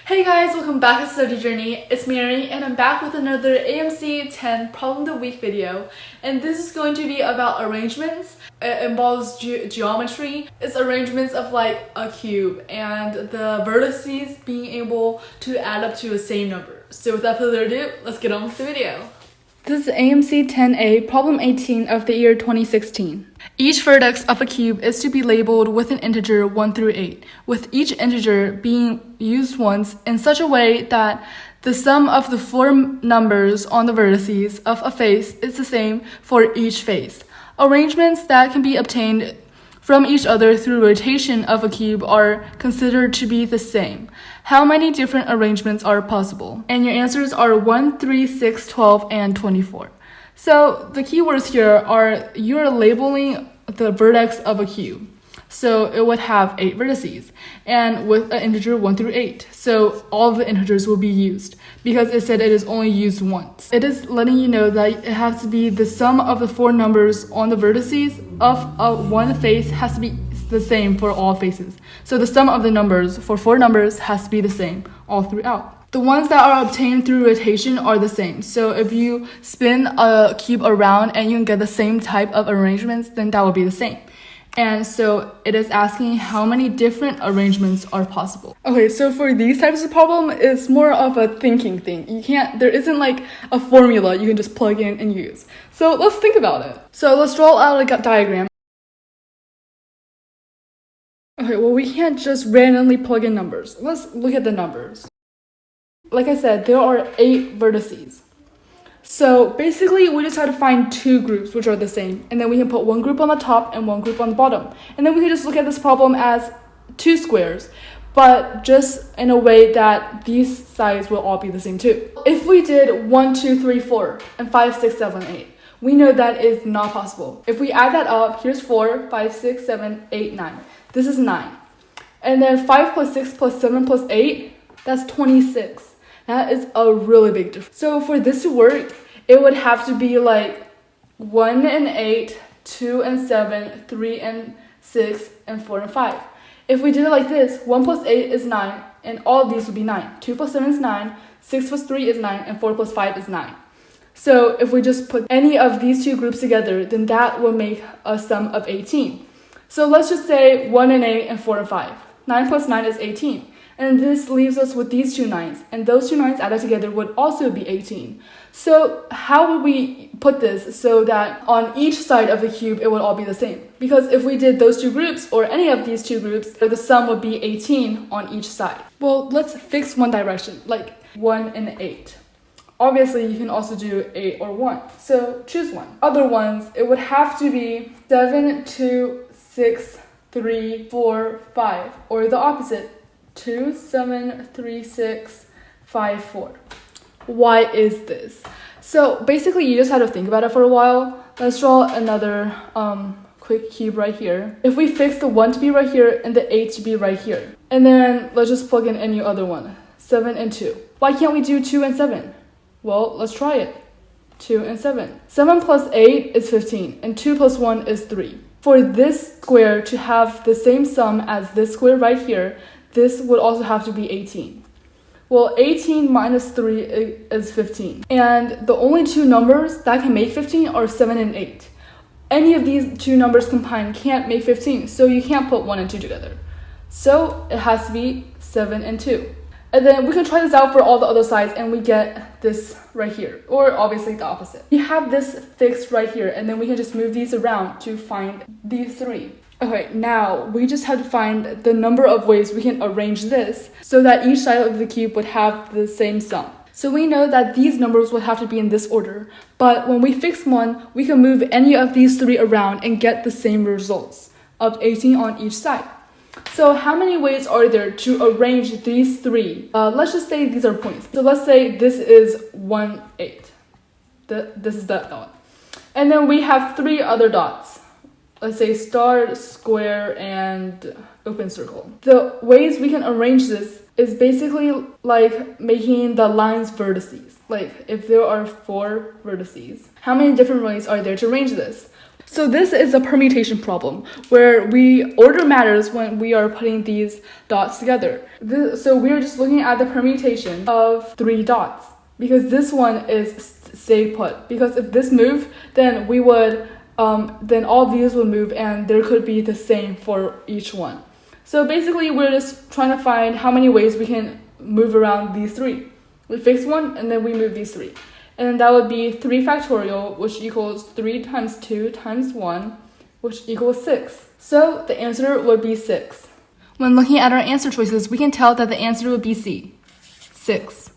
Hey guys, welcome back to Study Journey. It's Mary and I'm back with another AMC 10 Problem of the Week video. And this is going to be about arrangements. It involves geometry. It's arrangements of like a cube and the vertices being able to add up to the same number. So without further ado, let's get on with the video. This is AMC 10A, problem 18 of the year 2016. Each vertex of a cube is to be labeled with an integer 1 through 8, with each integer being used once in such a way that the sum of the four numbers on the vertices of a face is the same for each face. Arrangements that can be obtained from each other through rotation of a cube are considered to be the same. How many different arrangements are possible? And your answers are 1, 3, 6, 12, and 24. So the keywords here are you're labeling the vertex of a cube. So it would have 8 vertices and with an integer 1 through 8. So all of the integers will be used because it said it is only used once. It is letting you know that it has to be the sum of the four numbers on the vertices of one face has to be the same for all faces. So the sum of the numbers for four numbers has to be the same all throughout. The ones that are obtained through rotation are the same. So if you spin a cube around and you can get the same type of arrangements, then that will be the same. And so it is asking how many different arrangements are possible. Okay, so for these types of problem, it's more of a thinking thing. There isn't like a formula you can just plug in and use. So let's think about it. So let's draw out a diagram. Okay, well, we can't just randomly plug in numbers. Let's look at the numbers. Like I said, there are 8 vertices. So basically, we just have to find 2 groups which are the same. And then we can put one group on the top and one group on the bottom. And then we can just look at this problem as 2 squares, but just in a way that these sides will all be the same too. If we did 1, 2, 3, 4, and 5, 6, 7, 8, we know that is not possible. If we add that up, here's 4, 5, 6, 7, 8, 9. This is 9. And then 5 plus 6 plus 7 plus 8, that's 26. That is a really big difference. So for this to work, it would have to be like 1 and 8, 2 and 7, 3 and 6, and 4 and 5. If we did it like this, 1 plus 8 is 9, and all of these would be 9. 2 plus 7 is 9, 6 plus 3 is 9, and 4 plus 5 is 9. So if we just put any of these 2 groups together, then that will make a sum of 18. So let's just say 1 and 8 and 4 and 5. 9 plus 9 is 18. And this leaves us with these 2 9s. And those 2 9s added together would also be 18. So how would we put this so that on each side of the cube, it would all be the same? Because if we did those 2 groups, or any of these 2 groups, the sum would be 18 on each side. Well, let's fix one direction, like 1 and 8. Obviously, you can also do 8 or 1. So choose one. Other ones, it would have to be 7, 2, 6, 3, 4, 5. Or the opposite, 2, 7, 3, 6, 5, 4. Why is this? So basically, you just have to think about it for a while. Let's draw another quick cube right here. If we fix the 1 to be right here and the 8 to be right here, and then let's just plug in any other one, 7 and 2. Why can't we do 2 and 7? Well, let's try it. 2 and 7. 7 plus 8 is 15, and 2 plus 1 is 3. For this square to have the same sum as this square right here, this would also have to be 18. Well, 18 minus 3 is 15. And the only 2 numbers that can make 15 are 7 and 8. Any of these 2 numbers combined can't make 15, so you can't put 1 and 2 together. So it has to be 7 and 2. And then we can try this out for all the other sides and we get this right here, or obviously the opposite. We have this fixed right here, and then we can just move these around to find these 3. Okay, now we just have to find the number of ways we can arrange this so that each side of the cube would have the same sum. So we know that these numbers would have to be in this order, but when we fix one, we can move any of these 3 around and get the same results of 18 on each side. So how many ways are there to arrange these 3? Let's just say these are points. So let's say this is 1, 8. This is that dot. And then we have 3 other dots. Let's say star, square, and open circle. The ways we can arrange this is basically like making the lines vertices. Like if there are 4 vertices, how many different ways are there to arrange this? So this is a permutation problem where order matters when we are putting these dots together. So we're just looking at the permutation of 3 dots because this one is stay put. Because if this moved, then we would, then all these would move and there could be the same for each one. So basically we're just trying to find how many ways we can move around these 3. We fix one and then we move these 3. And that would be 3 factorial, which equals 3 times 2 times 1, which equals 6. So the answer would be 6. When looking at our answer choices, we can tell that the answer would be C, 6.